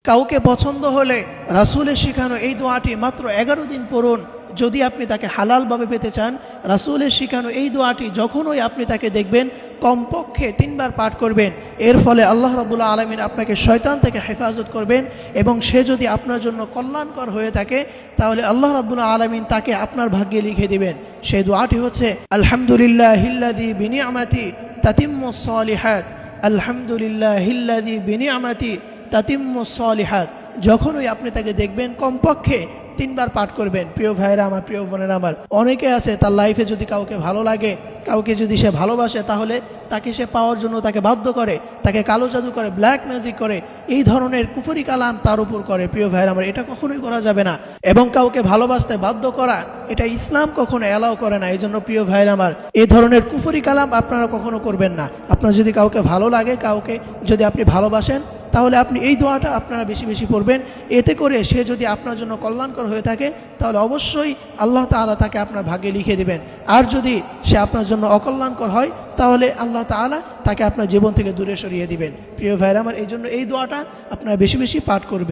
কাউকে পছন্দ হলে রাসূলের শিখানো এই দোয়াটি মাত্র 11 দিন পড়ুন। যদি আপনি তাকে হালালভাবে পেতে চান, রাসূলের শিখানো এই দোয়াটি যখনই আপনি তাকে দেখবেন কমপক্ষে 3 বার পাঠ করবেন। এর ফলে আল্লাহ রাব্বুল আলামিন আপনাকে শয়তান থেকে হেফাজত করবেন এবং সে যদি আপনার জন্য কল্যাণকর হয়ে থাকে তাহলে আল্লাহ রাব্বুল আলামিন তাকে আপনার ভাগ্যে লিখে দিবেন। সেই দোয়াটি হচ্ছে আলহামদুলিল্লাহিল্লাযী বিনিআমাতি তাতিম্মুস সালিহাত, আলহামদুলিল্লাহিল্লাযী বিনিআমাতি তাতিম্মুস সালিহাত। যখনই আপনি তাকে দেখবেন কমপক্ষে 3 বার পাঠ করবেন। প্রিয় ভাইরা আমার, প্রিয় বোনেরা আমার, অনেকে আছে তার লাইফে যদি কাউকে ভালো লাগে, কাউকে যদি সে ভালোবাসে, তাহলে তাকে সে পাওয়ার জন্য তাকে বাধ্য করে, তাকে কালো জাদু করে, ব্ল্যাক ম্যাজিক করে, এই ধরনের কুফরি কালাম তার উপর করে। প্রিয় ভাইরা আমার, এটা কখনোই করা যাবে না। এবং কাউকে ভালোবাসতে বাধ্য করা, এটা ইসলাম কখনো অ্যালাউ করে না। এই জন্য প্রিয় ভাইরা আমার, এই ধরনের কুফরি কালাম আপনারা কখনো করবেন না। আপনার যদি কাউকে ভালো লাগে, কাউকে যদি আপনি ভালোবাসেন, তাহলে আপনি এই দোয়াটা আপনারা বেশি বেশি পড়বেন। এতে করে সে যদি আপনার জন্য কল্যাণকর হয়ে থাকে তাহলে অবশ্যই আল্লাহ তাআলা তাকে আপনার ভাগ্যে লিখে দিবেন। আর যদি সে আপনার জন্য অকল্যাণকর হয় তাহলে আল্লাহ তাআলা তাকে আপনার জীবন থেকে দূরে সরিয়ে দিবেন। প্রিয় ভাইরা আমার, এই জন্য এই দোয়াটা আপনারা বেশি বেশি পাঠ করবেন।